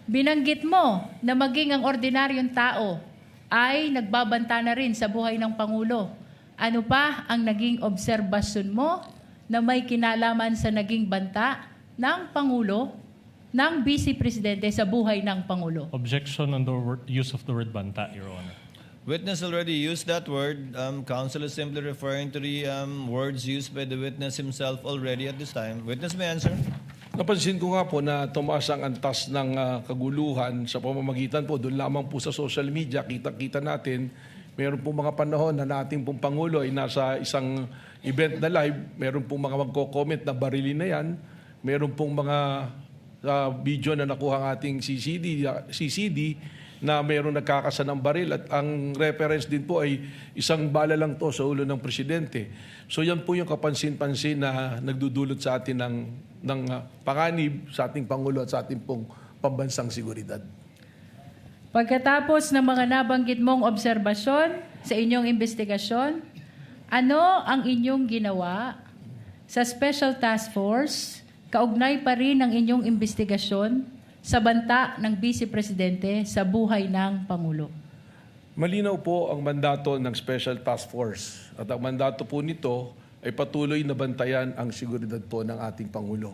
Binanggit mo na maging ang ordinaryong tao ay nagbabanta na rin sa buhay ng Pangulo. Ano pa ang naging obserbasyon mo na may kinalaman sa naging banta ng Pangulo, ng Vice Presidente sa buhay ng Pangulo? Objection on the use of the word banta, Your Honor. Witness already used that word. Counsel is simply referring to the words used by the witness himself already at this time. Witness may answer. Napansin ko nga po na tumaas ang antas ng kaguluhan sa pamamagitan po. Doon lamang po sa social media, kita-kita natin, meron po mga panahon na nating pong Pangulo ay nasa isang event na live, meron pong mga magko-comment na barilin na yan, meron pong mga video na nakuha ng ating CCD na mayroong nagkakasa ng baril at ang reference din po ay isang bala lang to sa ulo ng presidente. So yan po yung kapansin-pansin na nagdudulot sa atin ng panganib sa ating Pangulo at sa ating pong pambansang seguridad. Pagkatapos ng mga nabanggit mong obserbasyon sa inyong investigasyon, ano ang inyong ginawa sa Special Task Force kaugnay pa rin ng inyong investigasyon sa banta ng Vice Presidente sa buhay ng Pangulo? Malinaw po ang mandato ng Special Task Force at ang mandato po nito ay patuloy na bantayan ang seguridad po ng ating Pangulo.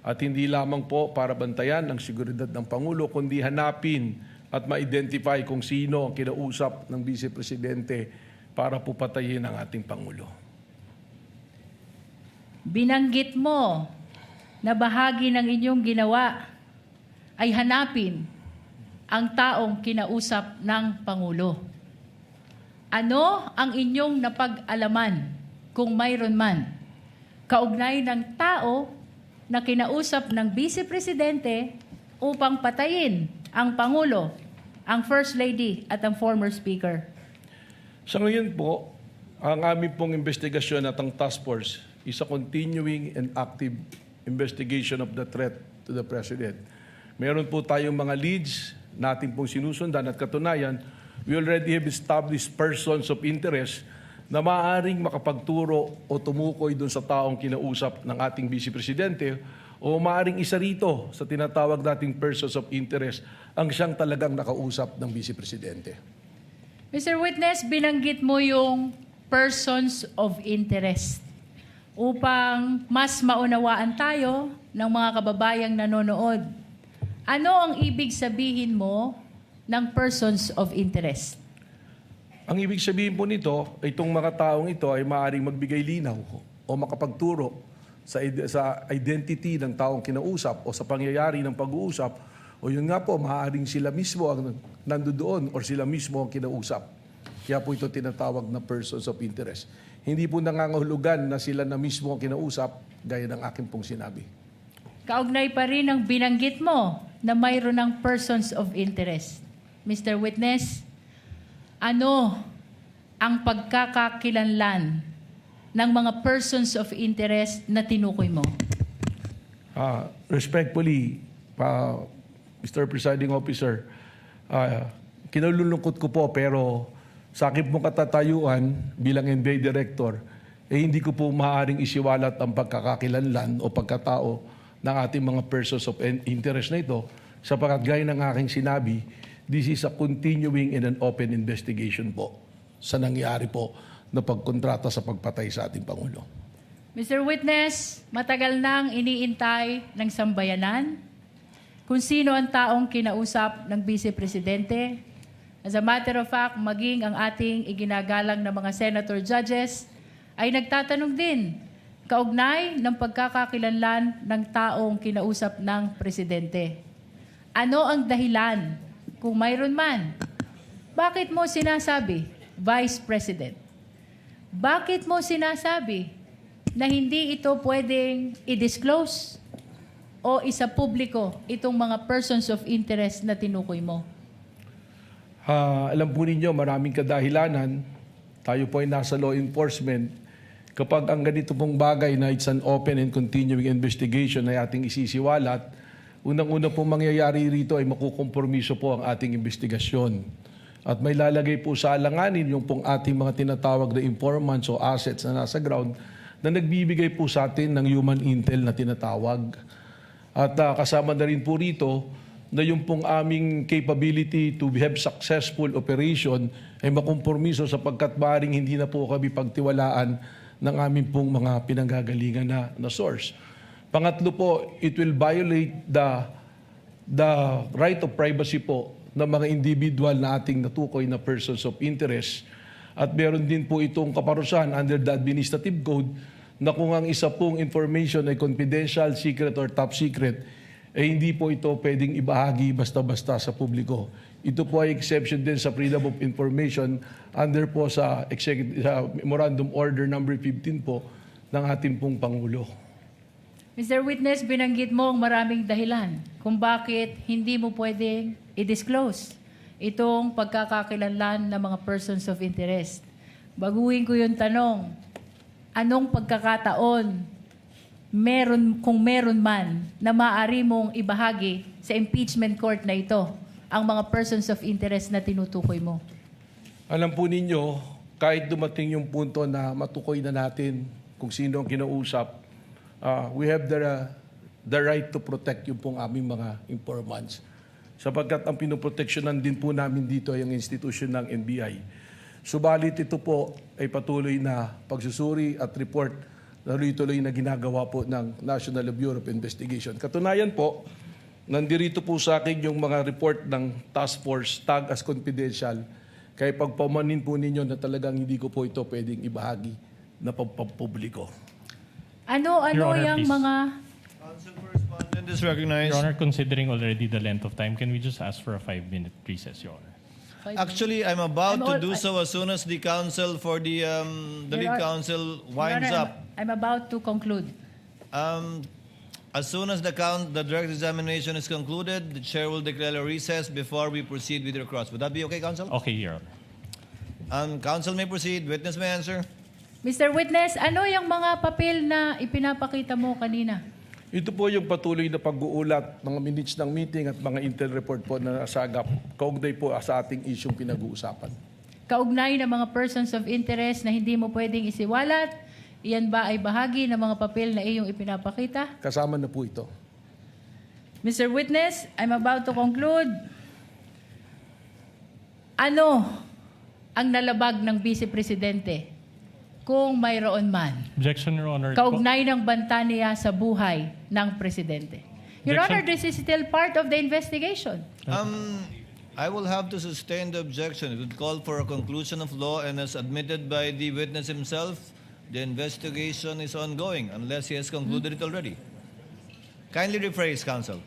At hindi lamang po para bantayan ang seguridad ng Pangulo, kundi hanapin at ma-identify kung sino ang kinausap ng Vice Presidente para po patayin ang ating Pangulo. Binanggit mo na bahagi ng inyong ginawa ay hanapin ang taong kinausap ng Pangulo. Ano ang inyong napag-alaman, kung mayroon man, kaugnay ng tao na kinausap ng Vice Presidente upang patayin ang Pangulo, ang First Lady at ang former Speaker? Sa ngayon po, ang aming pong investigasyon at ang task force is a continuing and active investigation of the threat to the President. Meron po tayong mga leads natin pong sinusundan at katunayan, we already have established persons of interest na maaaring makapagturo o tumukoy doon sa taong kinausap ng ating Vice Presidente o maaaring isa rito sa tinatawag nating persons of interest ang siyang talagang nakausap ng Vice Presidente. Mr. Witness, binanggit mo yung persons of interest upang mas maunawaan tayo ng mga kababayang nanonood. Ano ang ibig sabihin mo ng persons of interest? Ang ibig sabihin po nito, itong mga taong ito ay maaaring magbigay linaw o makapagturo sa identity ng taong kinausap o sa pangyayari ng pag-uusap o yun nga po, maaaring sila mismo ang nandoon o sila mismo ang kinausap. Kaya po ito tinatawag na persons of interest. Hindi po nangangahulugan na sila na mismo ang kinausap gaya ng akin pong sinabi. Kaugnay pa rin ang binanggit mo na mayroon ng persons of interest. Mr. Witness, ano ang pagkakakilanlan ng mga persons of interest na tinukoy mo? Respectfully, Mr. Presiding Officer, kinalulungkot ko po pero sa akin pong katatayuan bilang NBI Director, hindi ko po maaaring isiwalat ang pagkakakilanlan o pagkatao ng ating mga persons of interest na ito sapagkat gaya ng aking sinabi, this is a continuing and an open investigation po sa nangyari po na pagkontrata sa pagpatay sa ating Pangulo. Mr. Witness, matagal nang iniintay ng sambayanan kung sino ang taong kinausap ng Vice Presidente. As a matter of fact, maging ang ating iginagalang na mga senator judges ay nagtatanong din kaugnay ng pagkakakilanlan ng taong kinausap ng Presidente. Ano ang dahilan, kung mayroon man, bakit mo sinasabi, Vice President, bakit mo sinasabi na hindi ito pwedeng i-disclose o isa-publiko itong mga persons of interest na tinukoy mo? Alam po ninyo, maraming kadahilanan. Tayo po ay nasa law enforcement. Kapag ang ganito pong bagay na it's an open and continuing investigation na ating isisiwalat, unang-unang pong mangyayari rito ay makukompromiso po ang ating investigasyon. At may lalagay po sa alanganin yung pong ating mga tinatawag na informants o assets na nasa ground na nagbibigay po sa atin ng human intel na tinatawag. At kasama na rin po rito na yung pong aming capability to have successful operation ay makompromiso sapagkat maaaring hindi na po kami pagtiwalaan ng aming pong mga pinanggagalingan na source. Pangatlo po, it will violate the right of privacy po ng mga individual na ating natukoy na persons of interest. At meron din po itong kaparusahan under the Administrative Code na kung ang isa pong information ay confidential, secret, or top secret, eh hindi po ito pwedeng ibahagi basta-basta sa publiko. Ito po ay exception din sa Freedom of Information under po sa Memorandum Order number 15 po ng ating pong Pangulo. Mr. Witness, binanggit mo ang maraming dahilan kung bakit hindi mo pwedeng i-disclose itong pagkakakilanlan ng mga persons of interest. Baguhin ko yung tanong, anong pagkakataon, kung meron man, na maaari mong ibahagi sa impeachment court na ito ang mga persons of interest na tinutukoy mo? Alam po ninyo, kahit dumating yung punto na matukoy na natin kung sino ang kinausap, we have the right to protect yung pong aming mga informants. Sapagkat ang pinoproteksyonan din po namin dito ay ang institusyon ng NBI. Subalit ito po ay patuloy na pagsusuri at report na tuloy na ginagawa po ng National Bureau of Investigation. Katunayan po, nandirito po sa akin yung mga report ng task force, tag as confidential, kaya pagpamanin po ninyo na talagang hindi ko po ito pwedeng ibahagi na pagpapubliko. Ano Your Honor, yung please. mga... Counsel for respondent is recognized. Your Honor, considering already the length of time, can we just ask for a 5-minute recess, Your Honor? Actually, I'm about I'm to do so as soon as the counsel for the lead counsel winds Your Honor, up. I'm about to conclude. As soon as the direct examination is concluded, the chair will declare a recess before we proceed with your cross. Would that be okay, counsel? Okay, Your Honor. Counsel may proceed. Witness may answer. Mr. Witness, ano yung mga papel na ipinapakita mo kanina? Ito po yung patuloy na pag-uulat, mga minutes ng meeting at mga intel report po na nasagap, kaugnay po sa ating isyong pinag-uusapan. Kaugnay ng mga persons of interest na hindi mo pwedeng isiwalat, iyan ba ay bahagi ng mga papel na iyong ipinapakita? Kasama na po ito. Mr. Witness, I'm about to conclude. Ano ang nalabag ng Vice Presidente kung mayroon man? Objection, Your Honor. Kaugnay ng banta niya sa buhay ng Presidente. Your Objection. Honor, this is still part of the investigation. I will have to sustain the objection. It would call for a conclusion of law, and as admitted by the witness himself, the investigation is ongoing unless he has concluded it already. Kindly rephrase, counsel.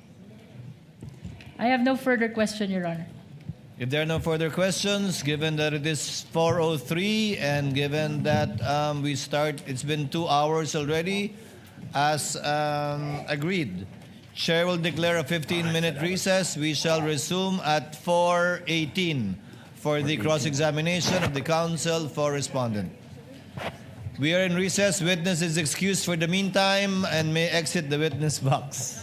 I have no further question, Your Honor. If there are no further questions, given that it is 4:03 and given that it's been 2 hours already, as agreed, Chair will declare a 15-minute recess. We shall resume at 4:18 for the cross-examination of the counsel for respondent. We are in recess. Witness is excused for the meantime and may exit the witness box.